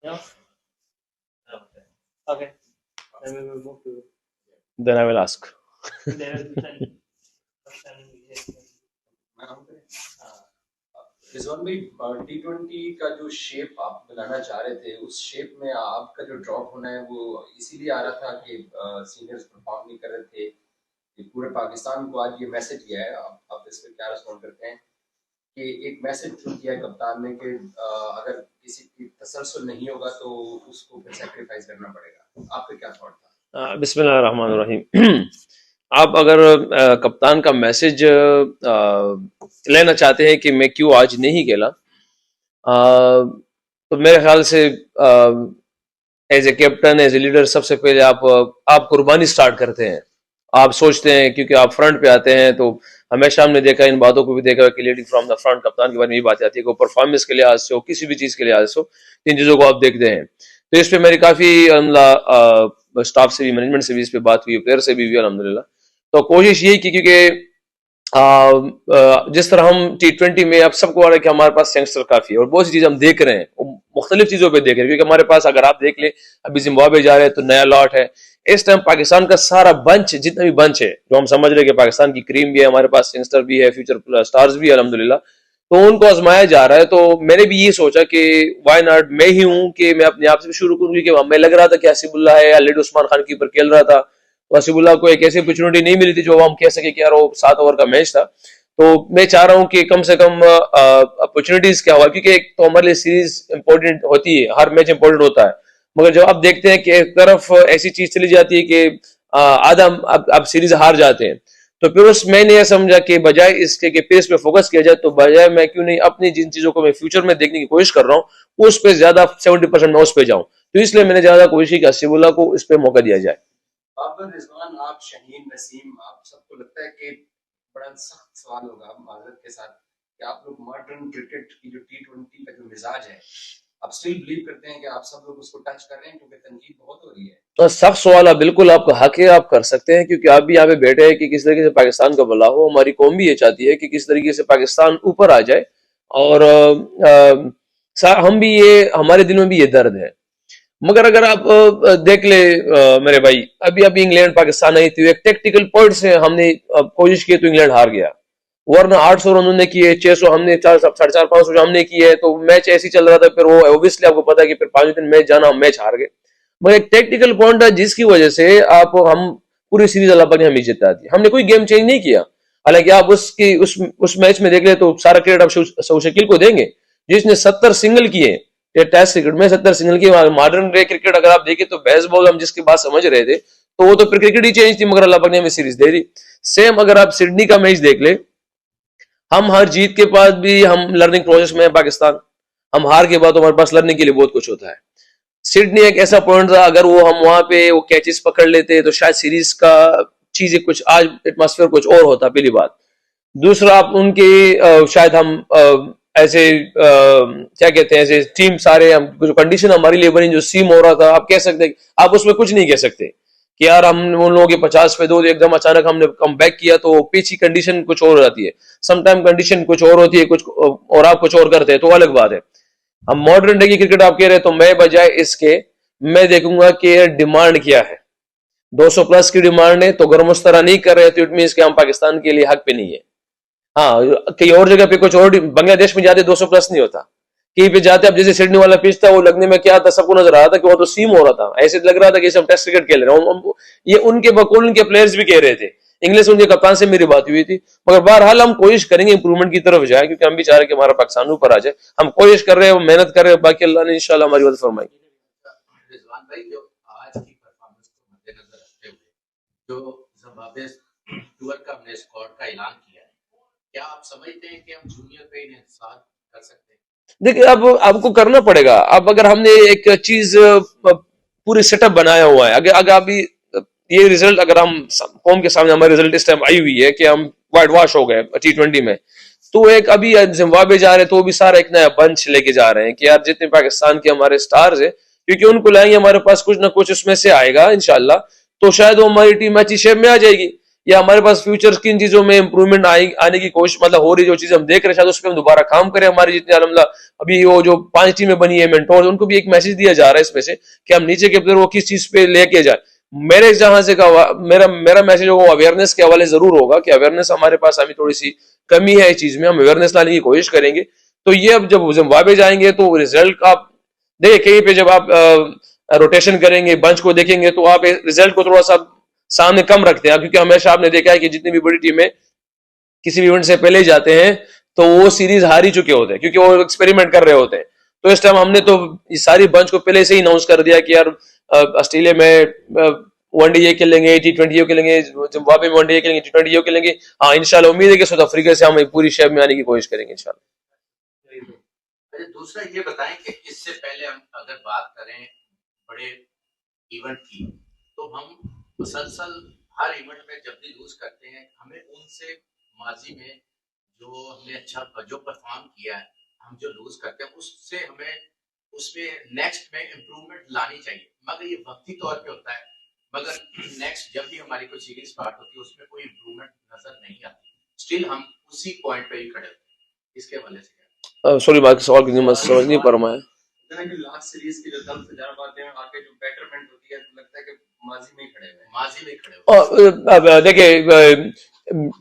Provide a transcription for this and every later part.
Yeah. Okay. Then we will move to. Then I will ask. There is Rizwan भाई, T20 का जो shape आप बनाना चाह रहे थे, उस शेप में आपका जो ड्रॉप होना है वो इसीलिए आ रहा था कि सीनियर्स परफॉर्म नहीं कर रहे थे। ये पूरे पाकिस्तान को आज ये मैसेज गया है, आप इस पर क्या रिस्पॉन्ड करते हैं कि एक मैसेज थ्रू किया है कप्तान ने कि अगर किसी की तसलसल नहीं होगा तो उसको फिर सैक्रिफाइस करना पड़ेगा। आपका क्या थॉट था? बिस्मिल्लाहिर्रहमानिर्रहीम। आप अगर कप्तान का मैसेज लेना चाहते हैं कि मैं क्यों आज नहीं खेला, तो मेरे ख्याल से as a captain, as a leader, सबसे पहले आप कुर्बानी स्टार्ट करते हैं। आप सोचते हैं, क्योंकि आप फ्रंट पे आते हैं, तो हमेशा हमने देखा, इन बातों को भी देखा कि लीडिंग फ्रॉम द फ्रंट कप्तान के बारे में ये बात आती है कि परफॉर्मेंस के लिहाज से हो, किसी भी चीज के लिहाज से हो, इन चीजों को आप देखते हैं। तो इस पे मेरी काफी स्टाफ से भी, मैनेजमेंट से भी इस पे बात हुई, प्लेयर से भी हुई अल्हम्दुलिल्लाह। तो कोशिश यही की, क्योंकि जिस तरह हम T20 में अब सबको आ रहा है कि हमारे पास यंगस्टर काफी है और बहुत सी चीजें हम देख रहे हैं, मुख्तलिफ चीजों पे देख रहे हैं, क्योंकि हमारे पास अगर आप देख ले, अभी जिम्बाब्वे जा रहे हैं तो नया लॉट है। इस टाइम पाकिस्तान का सारा बंच, जितना भी बंच है, जो हम समझ रहे हैं कि पाकिस्तान की क्रीम भी है, हमारे पास यंगस्टर भी है, फ्यूचर स्टार्स भी है अल्हम्दुलिल्लाह, तो उनको आजमाया जा रहा है। तो मैंने भी ये सोचा कि वाई नॉट, मैं ही हूं कि मैं अपने आप से शुरू करूंगी। कि मैं लग रहा था कि हसीबुल्लाह है या लेड उस्मान खान कीपर खेल रहा था, तो हसीबुल्लाह को एक ऐसी अपॉर्चुनिटी नहीं मिली थी जो हम कह सके कि यार वो 7 ओवर का मैच था। तो मैं चाह रहा हूं कि कम से कम अपॉर्चुनिटीज क्या हुआ, क्योंकि एक तो हमारे लिए सीरीज इंपॉर्टेंट होती है, हर मैच इंपॉर्टेंट होता है, मगर जब आप देखते हैं कि एक तरफ ऐसी चीज चली जाती है कि आधा अब सीरीज हार जाते हैं, तो फिर उस मैंने यह समझा कि बजाय इसके कि फिर इस पे फोकस किया जाए, तो बजाय मैं क्यों नहीं अपनी जिन चीजों को मैं फ्यूचर में देखने की कोशिश कर रहा हूँ उस पे ज्यादा 70% मैं उस पे जाऊं। तो इसलिए मैंने ज्यादा कोशिश की कि हसीबुल्लाह को इस पे मौका दिया जाए। बाबर, रिजवान, आप, शहीन, नसीम, आप सबको लगता है कि बड़ा सख्त सवाल होगा माजरत के साथ कि आप लोग मॉडर्न क्रिकेट की जो T20 का जो मिजाज है, आप स्टिल बिलीव करते हैं कि आप सब लोग उसको टच कर रहे हैं, क्योंकि तनकीद बहुत हो रही है। तो सख्त सवाल है, बिल्कुल आपका हक है, आप कर सकते हैं, क्योंकि आप भी यहाँ पे बैठे हैं कि किस तरीके से पाकिस्तान का भला हो। हमारी कौम भी ये चाहती है कि किस तरीके से पाकिस्तान ऊपर आ जाए, और हम भी, ये हमारे दिल में भी ये दर्द है। मगर अगर आप देख ले मेरे भाई, अभी अभी इंग्लैंड पाकिस्तान आई थी, एक टेक्टिकल पॉइंट से हमने कोशिश की तो इंग्लैंड हार गया, वरना 800 रन उन्होंने किए, 600 हमने, 450 500 हमने किए, तो मैच ऐसे ही चल रहा था। फिर वो ऑब्वियसली आपको पता है कि फिर 5 दिन मैच जाना, हम मैच हार गए। मगर एक टेक्निकल पॉइंट है जिसकी वजह से हम पूरी सीरीज अल्लाह पाक ने हमें जिता दी। हमने कोई गेम चेंज नहीं किया। हालांकि आप उस मैच में देख ले तो सारा क्रेडिट आप शकील को देंगे, जिसने 70 सिंगल किए। टेस्ट क्रिकेट में 70 सिंगल किए। मॉडर्न डे क्रिकेट अगर आप देखें तो बेसबॉल हम जिसकी बात समझ रहे थे, तो वो तो फिर क्रिकेट ही चेंज थी, मगर अल्लाह पाक ने हमें सीरीज दे दी। सेम अगर आप सिडनी का मैच देख ले, हम हर जीत के बाद भी हम लर्निंग प्रोसेस में है पाकिस्तान, हम हार के बाद हमारे पास लर्निंग के लिए बहुत कुछ होता है। सिडनी एक ऐसा पॉइंट था, अगर वो हम वहां पे वो कैचेस पकड़ लेते तो शायद सीरीज का चीजें कुछ, आज एटमॉस्फेयर कुछ और होता, पहली बात। दूसरा, आप उनके शायद हम ऐसे क्या कहते हैं, ऐसे टीम सारे हम जो कंडीशन हमारे लिए बनी, जो सीम हो रहा था, आप कह सकते, आप उसमें कुछ नहीं कह सकते कि यार हम उन लोगों के 50 पे 2 एकदम अचानक हमने कम बैक किया, तो पिच की कंडीशन कुछ और हो जाती है। समटाइम कंडीशन कुछ और होती है, कुछ और आप कुछ और करते हैं, तो अलग बात है। हम मॉडर्न डे की क्रिकेट आप कह रहे हैं, तो मैं बजाय इसके मैं देखूंगा कि डिमांड क्या है। 200 प्लस की डिमांड है, तो अगर हम उस तरह नहीं कर रहे तो इट मींस कि हम पाकिस्तान के लिए हक पे नहीं है। हाँ, कई और जगह पे कुछ और, बांग्लादेश में जाते 200 प्लस नहीं होता, कहीं पे जाते, अब जैसे सिडनी वाला पिच था, वो लगने में क्या था, सबको नजर आ रहा था कि वो तो सीम हो रहा था, ऐसे लग रहा था कि हम टेस्ट क्रिकेट खेल रहे हैं। ये उनके बकौल उनके प्लेयर्स भी कह रहे थे, इंग्लिश उनके कप्तान से मेरी बात हुई थी। मगर बहरहाल हम कोशिश करेंगे इंप्रूवमेंट की तरफ जाए, क्योंकि हम भी चाह रहे हैं कि हमारा पाकिस्तान ऊपर आ जाए। हम कोशिश कर रहे हैं, मेहनत कर रहे हैं, बाकी अल्लाह ने इंशाल्लाह हमारी मदद फरमाई। रिजवान भाई, जो आज की परफॉर्मेंस को मद्देनजर रखते हुए जो जिम्बाब्वे टूर का हमने स्क्वाड का ऐलान किया है, क्या आप समझते हैं कि हम जूनियर पे इंसाफ कर सकते हैं? देखिए, अब आपको करना पड़ेगा। अब अगर हमने एक चीज पूरी सेटअप बनाया हुआ है, अगर अभी ये रिजल्ट, अगर हम कौम के सामने हमारे रिजल्ट इस टाइम आई हुई है कि हम वाइट वॉश हो गए T20 में, तो एक अभी जिम्बाब्वे जा रहे हैं तो भी सारा एक नया बंच लेके जा रहे हैं कि यार जितने पाकिस्तान के हमारे स्टार्स है, क्योंकि उनको लाएंगे, हमारे पास कुछ ना कुछ उसमें से आएगा इंशाल्लाह, तो शायद वो हमारी टीम अच्छी शेप में आ जाएगी। या हमारे पास फ्यूचर किन चीजों में इंप्रूवमेंट आने की कोशिश मतलब हो रही, जो चीजें हम देख रहे हैं शायद उस पर हम दोबारा काम करें। हमारी जितनी अल्हम्दुलिल्लाह अभी वो जो 5 टीमें बनी है मेंटोर, उनको भी एक मैसेज दिया जा रहा है इसमें से कि हम नीचे के प्लेयर को किस चीज पे लेके जाए। मेरे जहां से का मेरा मेरा मैसेज होगा अवेयरनेस के हवाले जरूर होगा कि अवेयरनेस हमारे पास अभी थोड़ी सी कमी है इस चीज में, हम अवेयरनेस लाने की कोशिश करेंगे। तो ये अब जब जिम्बाब्वे जाएंगे तो रिजल्ट आप देखिए, कहीं पे जब आप रोटेशन करेंगे बंच को देखेंगे तो आप रिजल्ट को थोड़ा सा सामने कम रखते हैं, क्योंकि हमेशा आपने देखा है कि जितनी भी बड़ी टीमें किसी भी इवेंट से पहले ही जाते हैं तो वो सीरीज हार ही चुके होते हैं, क्योंकि वो एक्सपेरिमेंट कर रहे होते हैं। तो इस टाइम हमने तो इस सारी बंच को पहले से ही अनाउंस कर दिया कि यार ऑस्ट्रेलिया में वनडे ये खेलेंगे, T20 ये खेलेंगे, जिम्बाब्वे में वनडे ये खेलेंगे, T20 ये खेलेंगे। हाँ, इंशाल्लाह उम्मीद है कि साउथ अफ्रीका से हम पूरी शेप में आने की कोशिश करेंगे इंशाल्लाह। अच्छा, दूसरा ये बताएं कि इससे पहले हम अगर बात करें बड़े इवेंट की, तो हम मुसलसल हर इवेंट में जब भी लूज करते हैं, हमें उनसे माजी में जो हमने अच्छा जो परफॉर्म किया है, हम जो लूज करते हैं उससे हमें उसमें नेक्स्ट में इम्प्रूवमेंट लानी चाहिए, मगर ये वक्ती तौर पे होता है। मगर नेक्स्ट जब भी हमारी कोई सीरीज स्टार्ट होती है उसमें कोई इम्प्रूवमेंट नजर नहीं आती, स्टिल हम उसी पॉइंट पे ही खड़े होते हैं। इसके हवाले से सॉरी बात सवाल की मैं समझ नहीं पा रहा है। कि लास्ट सीरीज की जो तब तजुर्बात हैं आके जो बेटरमेंट होती है, तो लगता है कि माजी में ही खड़े हुए हैं, माजी में खड़े हुए अब देखिए,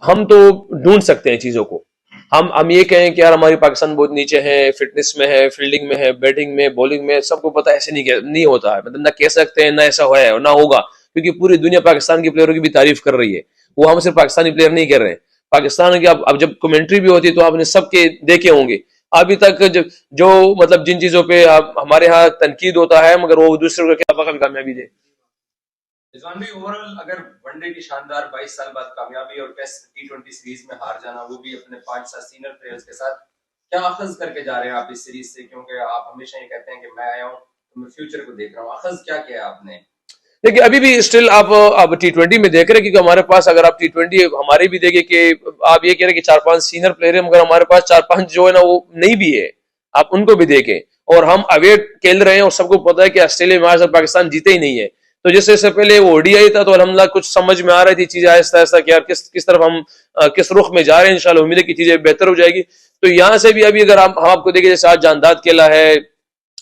हम तो ढूंढ सकते हैं चीजों को। हम ये कहें कि यार हमारी पाकिस्तान बहुत नीचे है, फिटनेस में है, फील्डिंग में है, बैटिंग में, बॉलिंग में, सबको पता है ऐसे नहीं होता है, मतलब ना कह सकते हैं ना ऐसा है और ना होगा, क्योंकि पूरी दुनिया पाकिस्तान के प्लेयरों की भी तारीफ कर रही है। वो हम सिर्फ पाकिस्तानी प्लेयर नहीं कर रहे हैं, पाकिस्तान की अब जब कमेंट्री भी होती है तो आपने सबके देखे होंगे अभी तक जो मतलब जिन चीजों पे हमारे यहाँ तनकीद होता है, मगर वो दूसरे को क्या पता कामयाबी दे। रिजवान भाई, ओवरऑल अगर वनडे की शानदार 22 साल बाद कामयाबी और टेस्ट T20 सीरीज में हार जाना, वो भी अपने 5-7 सीनियर प्लेयर्स के साथ, क्या अखज़ करके जा रहे हैं आप इस सीरीज से? क्योंकि आप हमेशा ये कहते हैं कि मैं आया हूँ तो मैं फ्यूचर को देख रहा हूँ, अखज़ क्या किया है आपने? देखिए, अभी भी स्टिल आप T20 में देख रहे हैं, क्योंकि हमारे पास अगर आप T20 हमारे भी देखे कि आप ये कह रहे हैं कि 4-5 सीनियर प्लेयर है, मगर हमारे पास 4-5 जो है ना वो नहीं भी है, आप उनको भी देखें। और हम अवे खेल रहे हैं और सबको पता है कि ऑस्ट्रेलिया में आज पाकिस्तान जीते ही नहीं है। तो जैसे इससे पहले वो ODI था तो अल्हम्दुलिल्लाह कुछ समझ में आ रही थी चीजें आहिस्ता आहिस्ता कि यार किस तरफ हम किस रुख में जा रहे हैं। इंशाल्लाह उम्मीद है कि चीजें बेहतर हो जाएगी। तो यहाँ से भी अभी अगर हम आपको देखें, जैसे आज जानदाद खेला है,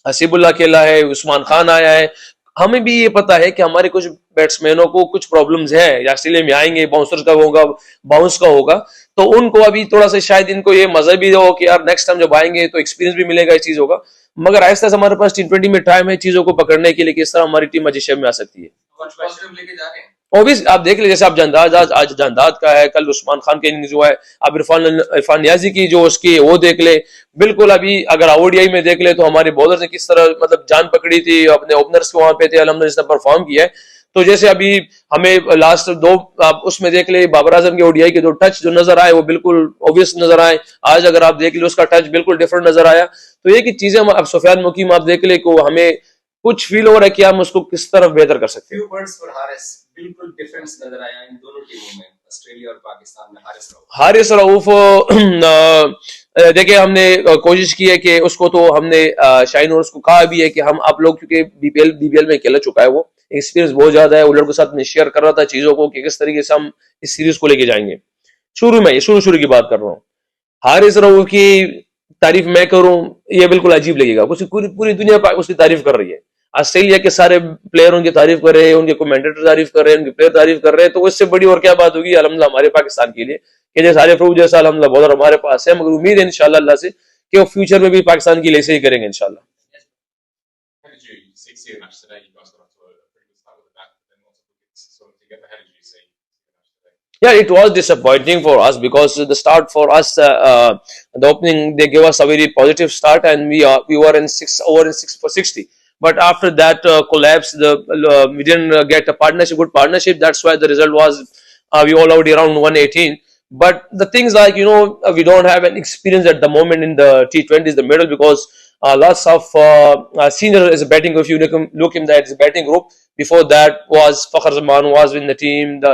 हसीबुल्ला खेला है, उस्मान खान आया है, हमें भी ये पता है कि हमारे कुछ बैट्समैनों को कुछ प्रॉब्लम्स हैं, ऑस्ट्रेलिया में आएंगे, बाउंसर्स का होगा, बाउंस का होगा, तो उनको अभी थोड़ा सा शायद इनको ये मजा भी हो कि यार नेक्स्ट टाइम जब आएंगे तो एक्सपीरियंस भी मिलेगा, इस चीज होगा। मगर आहिस्ता से हमारे पास T20 में टाइम है चीजों को पकड़ने के लिए, किस तरह हमारी टीम अच्छी शेप में आ सकती है। लेके जा रहे हैं ऑब्वियस आप देख लीजिए, जैसे आप जानदाद आज जानदाद का है, कल उस्मान खान के इनिंग्स हुआ है, अब इरफान नियाजी की जो उसकी वो देख ले। बिल्कुल अभी अगर ODI में देख ले तो हमारे बॉलर ने किस तरह मतलब जान पकड़ी थी, अपने ओपनर्स को वहां पे थे, अल्हम्दुलिल्लाह जिसने परफॉर्म किया है। तो जैसे अभी हमें लास्ट 2 आप उसमें देख ले, बाबर आजम के ODI के 2 टच जो नजर आए वो बिल्कुल ऑब्वियस नजर आए। आज अगर आप देख ले उसका टच बिल्कुल डिफरेंट नजर आया। तो ये की चीजें अब सुफियान मुकीम आप देख ले को हमें कुछ फील हो रहा है कि हम उसको किस तरफ बेहतर कर सकते हैं। फ्यू वर्ड्स फॉर हारिस, बिल्कुल डिफरेंस नजर आया इन दोनों टीमों में, ऑस्ट्रेलिया और पाकिस्तान में। हारिस रऊफ देखिए, हमने कोशिश की है कि उसको तो हमने शाहीन और उसको कहा भी है कि हम आप लोग, क्योंकि BBL में खेल चुका है, वो एक्सपीरियंस बहुत ज्यादा है, वो लड़कों के साथ में शेयर कर रहा था चीजों को कि किस तरीके से हम इस सीरीज को लेके जाएंगे। शुरू की बात कर रहा हूँ। हारिस रऊफ की तारीफ मैं करूं ये बिल्कुल अजीब लगेगा, पूरी दुनिया उसकी तारीफ कर रही है। ऑस्ट्रेलिया के सारे प्लेयर उनकी तारीफ कर रहे हैं, उनके कमेंटेटर तारीफ कर रहे हैं, उनके प्लेयर तारीफ कर रहे हैं, तो इससे बड़ी और क्या बात होगी अल्हम्दुलिल्लाह हमारे पाकिस्तान के लिए कि जैसे आरिफ रऊफ जैसा अल्हम्दुलिल्लाह बॉलर हमारे पास है। मगर उम्मीद है इंशाल्लाह अल्लाह से कि वो फ्यूचर में भी पाकिस्तान के लिए ऐसे ही करेंगे इंशाल्लाह। Yeah, it was disappointing for us because the start for us, the opening they gave us a very positive start and we were in 6 over in 6 for 60. But after that collapse, we didn't get a good partnership. That's why the result was we all out around 118. But the things like we don't have an experience at the moment in the T20s, the middle, because lots of senior is a batting group. If you look in that, it's a batting group. Before that was Fakhr Zaman was in the team, the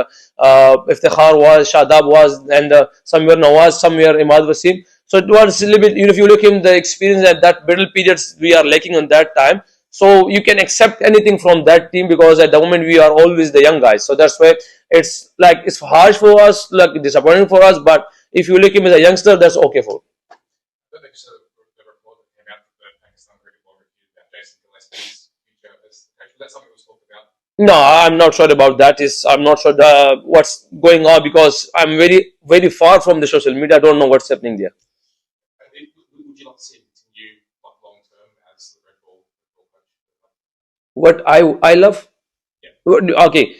Iftikhar was, Shadab was, and somewhere Nawaz, somewhere Imad Wasim. So it was a little bit, if you look in the experience at that middle periods, we are lacking on that time. So you can accept anything from that team, because at the moment we are always the young guys. So that's why it's like it's harsh for us, like disappointing for us. But if you look him as a youngster, that's okay for. I think so. The report that came out that Pakistan cricket board reviewed about Jason Gillespie's future as coach. That's something that was talked about. No, I'm not sure about that. I'm not sure what's going on, because I'm very, very far from the social media. I don't know what's happening there. Would you like to see him continue like long term as the red ball coach? What I love? Yeah. Okay.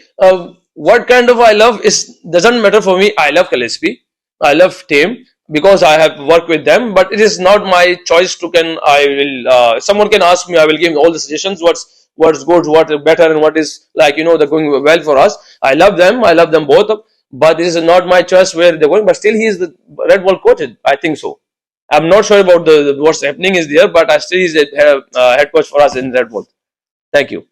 What kind of I love is doesn't matter for me. I love Gillespie. I love Tim, because I have worked with them. But it is not my choice to can I will. Someone can ask me. I will give all the suggestions. What's good, what better, and what is like the going well for us. I love them. I love them both. But this is not my choice where they're going. But still, he is the red ball coach. I think so. I'm not sure about the what's happening is there, but I still is the head coach for us in red ball. Thank you.